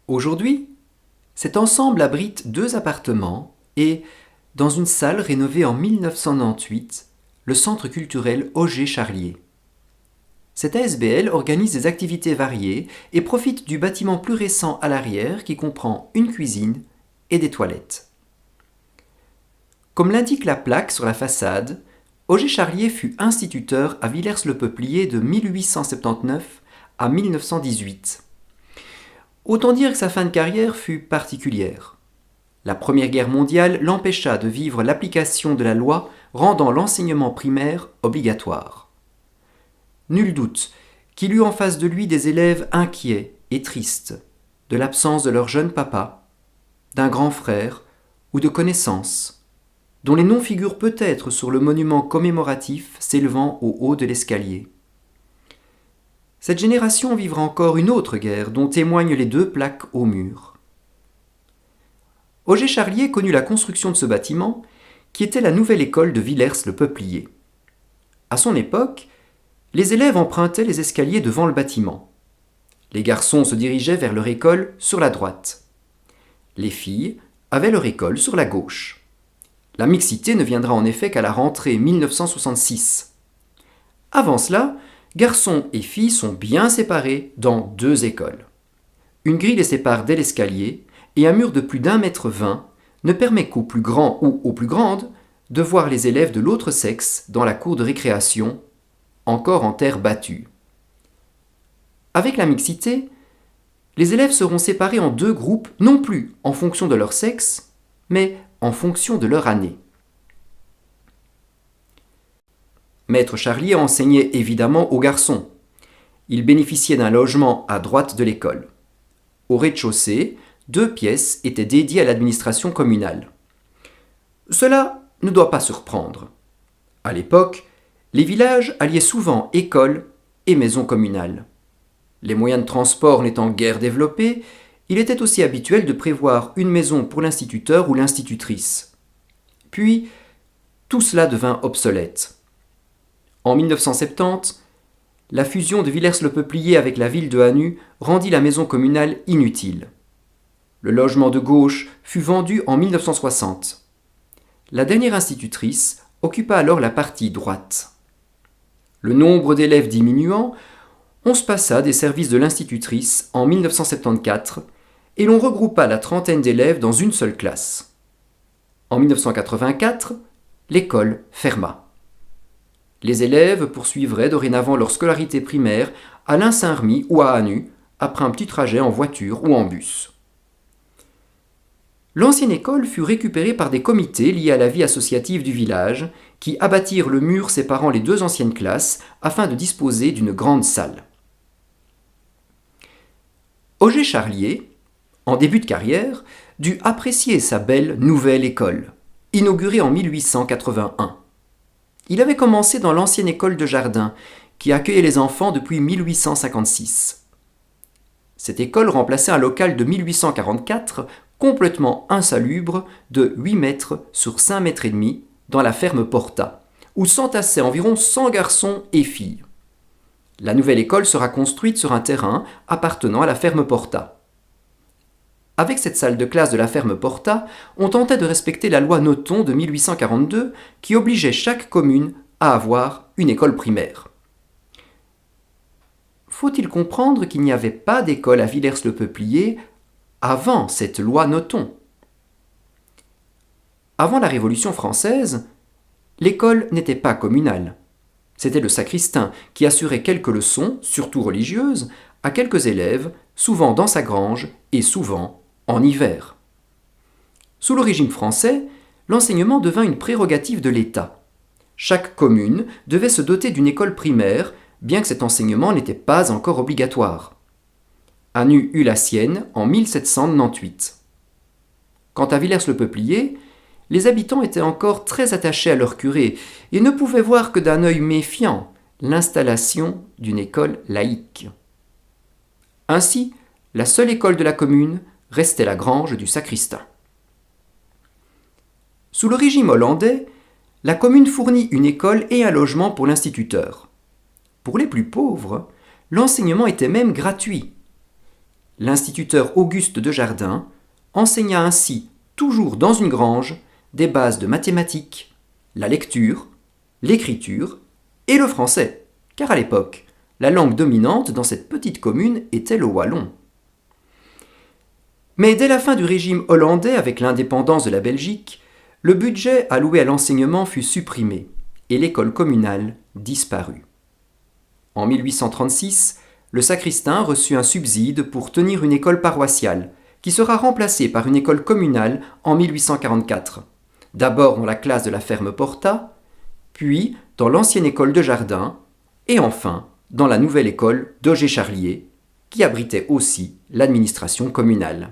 Aujourd'hui, cet ensemble abrite 2 appartements et, dans une salle rénovée en 1998, le centre culturel Auger-Charlier. Cette ASBL organise des activités variées et profite du bâtiment plus récent à l'arrière qui comprend une cuisine et des toilettes. Comme l'indique la plaque sur la façade, Auger-Charlier fut instituteur à Villers-le-Peuplier de 1879 à 1918. Autant dire que sa fin de carrière fut particulière. La Première Guerre mondiale l'empêcha de vivre l'application de la loi rendant l'enseignement primaire obligatoire. Nul doute qu'il eut en face de lui des élèves inquiets et tristes, de l'absence de leur jeune papa, d'un grand frère ou de connaissances, dont les noms figurent peut-être sur le monument commémoratif s'élevant au haut de l'escalier. Cette génération vivra encore une autre guerre dont témoignent les 2 plaques au mur. Auger-Charlier connut la construction de ce bâtiment, qui était la nouvelle école de Villers-le-Peuplier. À son époque, les élèves empruntaient les escaliers devant le bâtiment. Les garçons se dirigeaient vers leur école sur la droite. Les filles avaient leur école sur la gauche. La mixité ne viendra en effet qu'à la rentrée 1966. Avant cela, garçons et filles sont bien séparés dans 2 écoles. Une grille les sépare dès l'escalier et un mur de plus d'1,20 m ne permet qu'aux plus grands ou aux plus grandes de voir les élèves de l'autre sexe dans la cour de récréation, encore en terre battue. Avec la mixité, les élèves seront séparés en 2 groupes, non plus en fonction de leur sexe, mais en fonction de leur année. Maître Charlier enseignait évidemment aux garçons. Il bénéficiait d'un logement à droite de l'école. Au rez-de-chaussée, 2 pièces étaient dédiées à l'administration communale. Cela ne doit pas surprendre. À l'époque, les villages alliaient souvent école et maison communale. Les moyens de transport n'étant guère développés, il était aussi habituel de prévoir une maison pour l'instituteur ou l'institutrice. Puis, tout cela devint obsolète. En 1970, la fusion de Villers-le-Peuplier avec la ville de Hanu rendit la maison communale inutile. Le logement de gauche fut vendu en 1960. La dernière institutrice occupa alors la partie droite. Le nombre d'élèves diminuant, on se passa des services de l'institutrice en 1974 et l'on regroupa la trentaine d'élèves dans une seule classe. En 1984, l'école ferma. Les élèves poursuivraient dorénavant leur scolarité primaire à l'Ain-Saint-Remy ou à Hanu, après un petit trajet en voiture ou en bus. L'ancienne école fut récupérée par des comités liés à la vie associative du village, qui abattirent le mur séparant les 2 anciennes classes afin de disposer d'une grande salle. Auger-Charlier, en début de carrière, dut apprécier sa belle nouvelle école, inaugurée en 1881. Il avait commencé dans l'ancienne école de jardin, qui accueillait les enfants depuis 1856. Cette école remplaçait un local de 1844, complètement insalubre, de 8 mètres sur 5 mètres et demi, dans la ferme Porta, où s'entassaient environ 100 garçons et filles. La nouvelle école sera construite sur un terrain appartenant à la ferme Porta. Avec cette salle de classe de la ferme Porta, on tentait de respecter la loi Nothomb de 1842 qui obligeait chaque commune à avoir une école primaire. Faut-il comprendre qu'il n'y avait pas d'école à Villers-le-Peuplier avant cette loi Nothomb? Avant la Révolution française, l'école n'était pas communale. C'était le sacristain qui assurait quelques leçons, surtout religieuses, à quelques élèves, souvent dans sa grange et souvent en hiver. Sous le régime français, l'enseignement devint une prérogative de l'État. Chaque commune devait se doter d'une école primaire, bien que cet enseignement n'était pas encore obligatoire. Hanu eut la sienne en 1798. Quant à Villers-le-Peuplier, les habitants étaient encore très attachés à leur curé et ne pouvaient voir que d'un œil méfiant l'installation d'une école laïque. Ainsi, la seule école de la commune restait la grange du sacristain. Sous le régime hollandais, la commune fournit une école et un logement pour l'instituteur. Pour les plus pauvres, l'enseignement était même gratuit. L'instituteur Auguste de Jardin enseigna ainsi, toujours dans une grange, des bases de mathématiques, la lecture, l'écriture et le français, car à l'époque, la langue dominante dans cette petite commune était le wallon. Mais dès la fin du régime hollandais avec l'indépendance de la Belgique, le budget alloué à l'enseignement fut supprimé et l'école communale disparut. En 1836, le sacristain reçut un subside pour tenir une école paroissiale, qui sera remplacée par une école communale en 1844, d'abord dans la classe de la ferme Porta, puis dans l'ancienne école de Jardin, et enfin dans la nouvelle école d'Auger-Charlier, qui abritait aussi l'administration communale.